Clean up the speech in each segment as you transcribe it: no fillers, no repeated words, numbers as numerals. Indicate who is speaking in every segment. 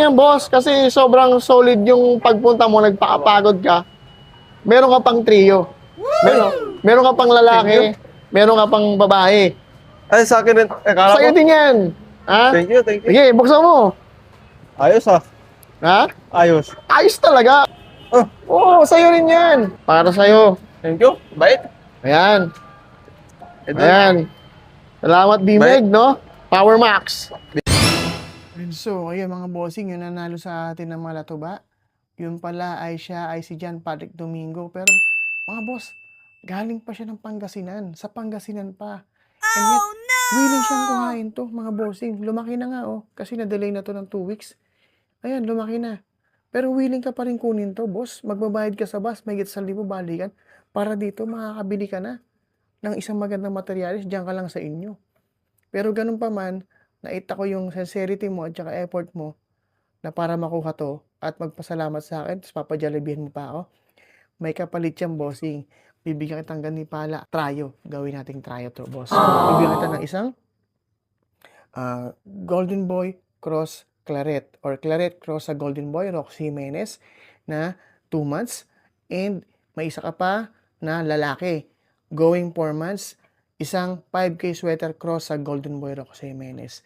Speaker 1: yan, boss, kasi sobrang solid yung pagpunta mo, nagpakapagod ka. Meron ka pang trio. Meron ka pang lalaki, meron ka pang babae.
Speaker 2: Ay, sa akin rin. Akala
Speaker 1: Sa'yo
Speaker 2: ko.
Speaker 1: din yan. Ha?
Speaker 2: Thank you, thank you.
Speaker 1: Sige, buksan mo.
Speaker 2: Ayos ah.
Speaker 1: Ha?
Speaker 2: Ayos.
Speaker 1: Ayos talaga.
Speaker 2: Oh,
Speaker 1: Oo, sa'yo rin yan. Para sa'yo.
Speaker 2: thank you. Bait.
Speaker 1: Ayan.
Speaker 2: Idol.
Speaker 1: Ayan. Salamat, B-Meg, no? Power Max. So, ayun mga bossing, yung nanalo sa atin ng mga latuba. Yun pala ay siya ay si John Patrick Domingo. Pero mga boss, galing pa siya ng Pangasinan. Sa Pangasinan pa. And yet, willing siyang kuhain to, mga bossing. Lumaki na nga, oh. Kasi na-delay na to ng 2 weeks. Ayan, lumaki na. Pero willing ka pa rin kunin to, boss. Magbabayad ka sa bus, may 1,000 balikan. Para dito, makakabili ka na ng isang magandang materialis, diyan ka lang sa inyo. Pero ganun pa man, naita ko yung sincerity mo at saka effort mo na para makuha to at magpasalamat sa akin, tapos papajollibeen mo pa ako. May kapalit siyang bossing. Bibigyan kitang ganipala. Tryo. Gawin nating tryo to, boss. Bibigyan kita ng isang Golden Boy Cross Claret or Claret Cross sa Golden Boy Roxy Jimenez na 2 months and may isa ka pa na lalaki. Going 4 months, isang 5K sweater cross sa Golden Boy Roxy Jimenez.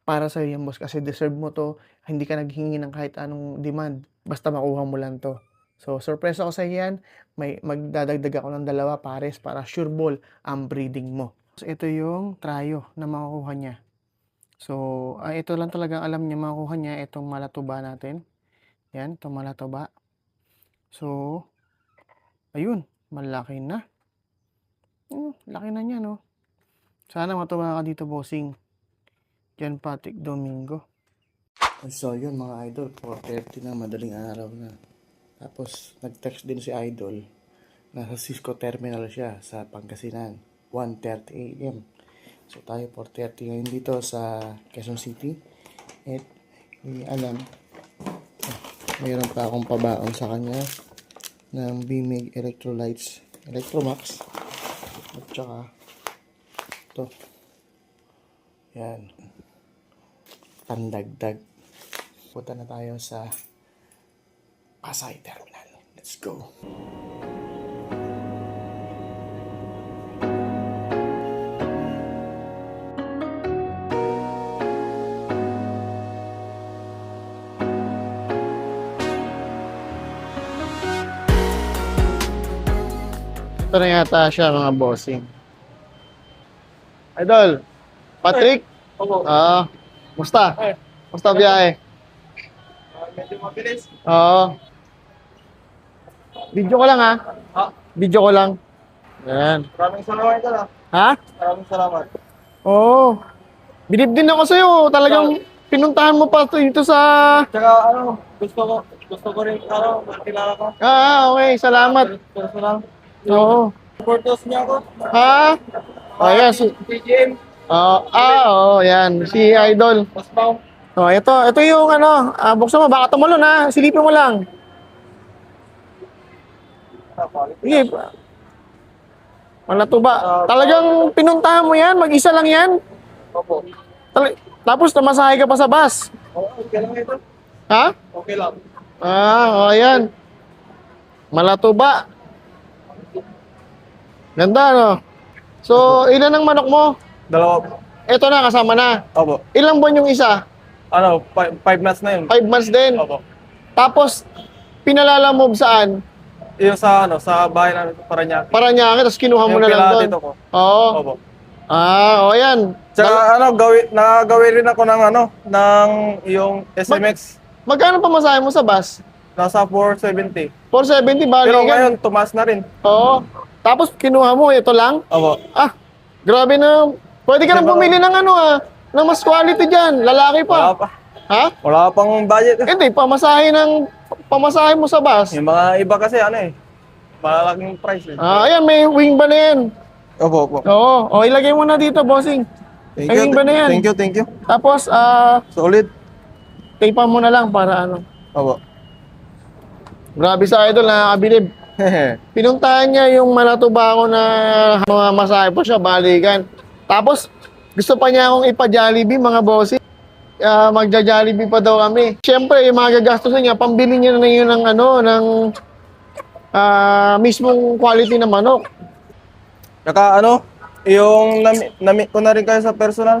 Speaker 1: Para sa yan, boss, kasi deserve mo to. Hindi ka naghingi ng kahit anong demand. Basta makuha mo lang to. So, surprise ako sa yan. May magdadagdag ako ng 2 pares para sure ball ang breeding mo. So, ito yung tryo na makukuha niya. So, ito lang talagang alam niya makukuha niya. Itong malatuba natin. Yan, itong malatuba. So, ayun, malaki na. Laki na niya, no? Sana matuwa ka dito, bossing. John Patrick Domingo. So, yun mga idol. 4:30 na, madaling araw na. Tapos, nag-text din si idol. Nasa Cisco Terminal siya sa Pangasinan. 1:30 a.m. So, tayo 4:30 ngayon dito sa Quezon City. At, hindi alam. Mayroon pa akong pabaon sa kanya ng B-Meg Electrolytes Electromax. At saka, ito. Yan. Pandagdag. Punta na tayo sa Pasay Terminal. Let's go. Ito na yata siya, mga bossing. Idol, Patrick?
Speaker 2: Opo.
Speaker 1: Musta?
Speaker 2: Ay.
Speaker 1: Musta biyahe?
Speaker 2: Medyo mabilis.
Speaker 1: Oo. Video ko lang, ha?
Speaker 2: Ha?
Speaker 1: Video ko lang. Ayan.
Speaker 2: Maraming salamat ka na.
Speaker 1: Ha?
Speaker 2: Maraming salamat.
Speaker 1: Oo. Bilib din ako sa'yo. Talagang pinuntahan mo pa dito sa...
Speaker 2: Tsaka gusto ko rin, makilala ko.
Speaker 1: Okay. Salamat.
Speaker 2: Personal.
Speaker 1: Oo.
Speaker 2: Supporters niya ako.
Speaker 1: Ha? Ayan.
Speaker 2: PGM.
Speaker 1: Yan. Si Idol.
Speaker 2: Paspaw.
Speaker 1: Ito yung ano. Buksan mo. Baka tumalon, ha? Silipin mo lang. Sige. Malatuba. Talagang pinuntahan mo yan? Mag-isa lang yan?
Speaker 2: Opo.
Speaker 1: Tapos namasahe ka pa sa bus.
Speaker 2: Okay lang ito.
Speaker 1: Ha?
Speaker 2: Okay lang.
Speaker 1: Ayan. Malatuba. Ganda, no? So, ilan ang manok mo?
Speaker 2: 2.
Speaker 1: Ito na, kasama na.
Speaker 2: Opo.
Speaker 1: Ilang buwan yung isa?
Speaker 2: 5 months na yun.
Speaker 1: 5 months din.
Speaker 2: Opo.
Speaker 1: Tapos, pinalalamove saan?
Speaker 2: Yung sa bahay namin sa Parañaque.
Speaker 1: Paranaque, tapos kinuha mo
Speaker 2: Yung
Speaker 1: na lang doon.
Speaker 2: dito ko.
Speaker 1: Oo.
Speaker 2: Opo.
Speaker 1: Yan.
Speaker 2: Tsaka nakagawin rin ako ng yung SMX.
Speaker 1: Magkano pa masahe mo sa bus?
Speaker 2: Nasa 470.
Speaker 1: 470, bali
Speaker 2: Pero
Speaker 1: ka.
Speaker 2: ngayon, tumaas na rin.
Speaker 1: Oo. Tapos, kinuha mo, ito lang?
Speaker 2: Opo.
Speaker 1: Grabe na. Pwede ka nang bumili ng ng mas quality dyan. Lalaki
Speaker 2: Wala
Speaker 1: pa.
Speaker 2: pa.
Speaker 1: Ha?
Speaker 2: Wala pang budget.
Speaker 1: Hindi, pamasahe mo sa bus.
Speaker 2: Yung mga iba kasi malaking price.
Speaker 1: Ayan, may wing ba na yan?
Speaker 2: Opo.
Speaker 1: Oo. Ilagay mo na dito, bossing.
Speaker 2: Thank
Speaker 1: May wing ba na yan?
Speaker 2: Thank you.
Speaker 1: Tapos,
Speaker 2: Solid.
Speaker 1: tape mo na lang para
Speaker 2: Opo.
Speaker 1: Grabe sa idol, nakakabilib. Pinuntahan niya yung Manatuba ko na mga masahe po siya, balikan. Tapos, gusto pa niya akong ipa-Jollibee, mga bossing. magja-Jollibee pa daw kami. Siyempre, yung mga gagastusin niya, pambili niya na yun ng mismong quality na manok.
Speaker 2: Saka ano, yung na-meet ko na rin kayo sa personal.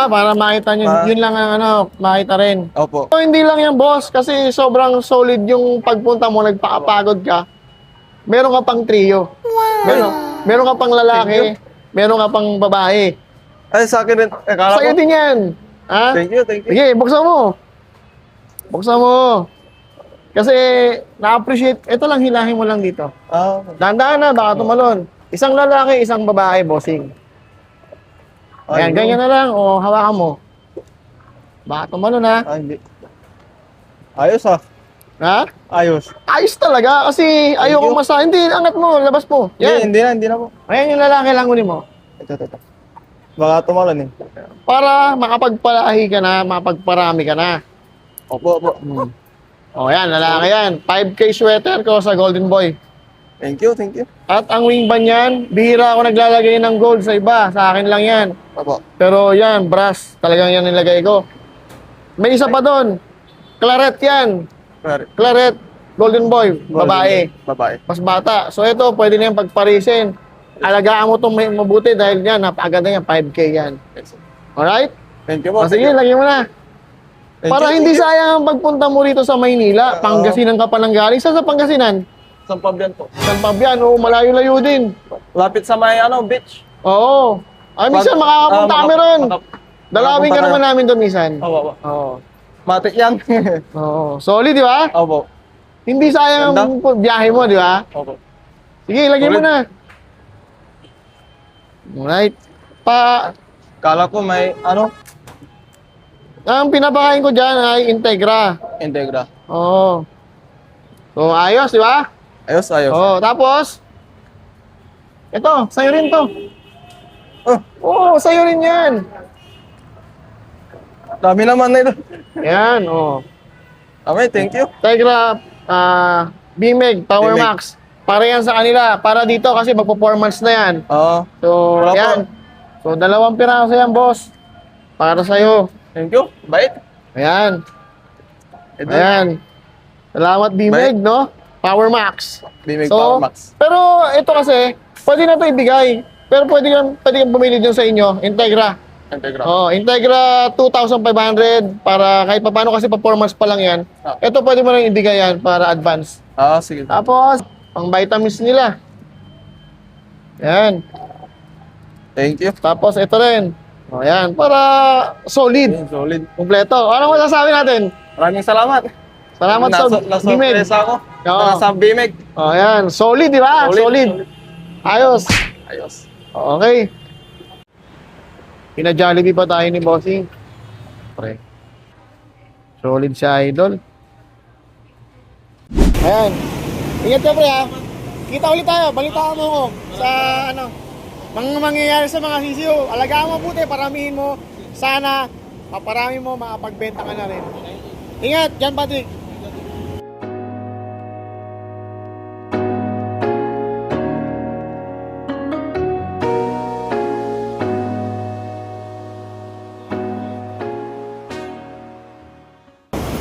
Speaker 1: Para makita niyo, yun lang ang makita rin.
Speaker 2: Opo.
Speaker 1: So, hindi lang yan, boss, kasi sobrang solid yung pagpunta mo, nagpakapagod ka. Meron ka pang trio. Meron ka pang lalaki, meron ka pang babae.
Speaker 2: Ay, sa akin rin. Akala
Speaker 1: Sa'yo
Speaker 2: ko.
Speaker 1: din yan. Ha?
Speaker 2: Thank you, thank you.
Speaker 1: Sige, buksan mo. Buksan mo. Kasi, na-appreciate. Ito lang, hilahin mo lang dito. Dahan-dahan na, baka tumalon. Isang lalaki, isang babae, bossing. Ayan, ganyan na lang. O, hawakan mo. Baka tumalon, ha?
Speaker 2: Ay, hindi. Ayos ah.
Speaker 1: Ha?
Speaker 2: Ayos.
Speaker 1: Ayos talaga. Kasi, ayokong masa. Hindi, angat mo, labas mo. Yan.
Speaker 2: Hindi na po.
Speaker 1: Ayan yung lalaki lang unin mo.
Speaker 2: Ito. Baka tumalon eh.
Speaker 1: Para makapagpalahi ka na, makapagparami ka na.
Speaker 2: Opo.
Speaker 1: O, yan, lalaki yan. 5K sweater ko sa Golden Boy.
Speaker 2: Thank you.
Speaker 1: At ang wing band yan, bihira ako naglalagay ng gold sa iba. Sa akin lang yan.
Speaker 2: Opo.
Speaker 1: Pero yan, brass. Talagang yan nilagay ko. May isa pa doon. Claret yan. Claret. Golden Boy. Babae.
Speaker 2: Babae.
Speaker 1: Mas bata. So ito, pwede na yung pagparisin. Alagaan mo itong mabuti dahil yan, napakaganda yan. 5K yan. Alright?
Speaker 2: Thank you po.
Speaker 1: O sige, lagyan mo na.
Speaker 2: Thank
Speaker 1: Para
Speaker 2: you,
Speaker 1: hindi
Speaker 2: thank you.
Speaker 1: sayang ang pagpunta mo rito sa Maynila. Pangasinan ka pa ng galing. Saan sa Pangasinan?
Speaker 2: San Fabian po.
Speaker 1: San Fabian. Oo, malayo-layo din.
Speaker 2: Lapit sa may beach.
Speaker 1: Oo. Ay, minsan makakapunta kami ron. Dalawin ka naman namin doon minsan.
Speaker 2: Opo.
Speaker 1: Oo.
Speaker 2: Matik yan.
Speaker 1: Oo. Solid, di ba?
Speaker 2: Opo.
Speaker 1: Hindi sayang ang biyahe mo, di ba?
Speaker 2: Opo.
Speaker 1: Sige, lagyan mo
Speaker 2: Solid.
Speaker 1: na. Alright.
Speaker 2: Kala ko may
Speaker 1: Ang pinapakain ko dyan ay Integra.
Speaker 2: Integra.
Speaker 1: Oo. So, ayos, di ba?
Speaker 2: Ayos.
Speaker 1: Oo, tapos, ito, sa'yo rin to.
Speaker 2: Oh,
Speaker 1: Oo, sa'yo rin yan.
Speaker 2: dami naman na ito.
Speaker 1: Yan, oo.
Speaker 2: Okay, thank you.
Speaker 1: Integra, BMEG, Power
Speaker 2: BMEG.
Speaker 1: Max. Para yan sa kanila. Para dito kasi magpo-performance na yan.
Speaker 2: Oo.
Speaker 1: So,
Speaker 2: Wala po.
Speaker 1: yan. So, 2 piraso yan, boss. Para sa'yo.
Speaker 2: Thank you. Bait.
Speaker 1: Ayan.
Speaker 2: Ito.
Speaker 1: Ayan. Salamat, BMEG, no? Power Max.
Speaker 2: Bimig
Speaker 1: So,
Speaker 2: Power Max.
Speaker 1: pero ito kasi, pwede na ito ibigay. Pero pwede kang bumili dyan sa inyo, Integra.
Speaker 2: Integra.
Speaker 1: Oh, Integra 2,500 para kahit pa paano kasi performance pa lang yan.
Speaker 2: Ah.
Speaker 1: Ito pwede mo lang ibigay yan para advance.
Speaker 2: Sige.
Speaker 1: Tapos, pang vitamins nila. Yan.
Speaker 2: Thank you.
Speaker 1: Tapos ito rin. Oh, yan. Para solid.
Speaker 2: Solid.
Speaker 1: Kompleto. Ano masasabi natin?
Speaker 2: Maraming salamat.
Speaker 1: Salamat sa BMEG.
Speaker 2: Nasurpresa ako.
Speaker 1: Oo.
Speaker 2: Sa BMEG.
Speaker 1: Oh, yan. Solid, di ba? Solid. Ayos.
Speaker 2: Ayos.
Speaker 1: Okay. Pina-Jollibee pa tayo ni Bossing. Pre. Solid siya, idol. Ayan. Ingat ka, pre, ha? Kita ulit tayo. Balitaan mo ko sa, mga mangyayari sa mga sisiyo. Alagaan mo mabuti. Paramihin mo. Sana, maparami mo, makapagbenta ka na rin. Ingat. Jan Patrick.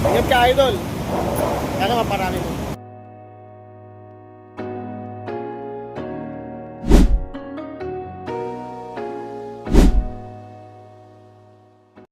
Speaker 1: Ingat ka, idol. Sana maparami mo.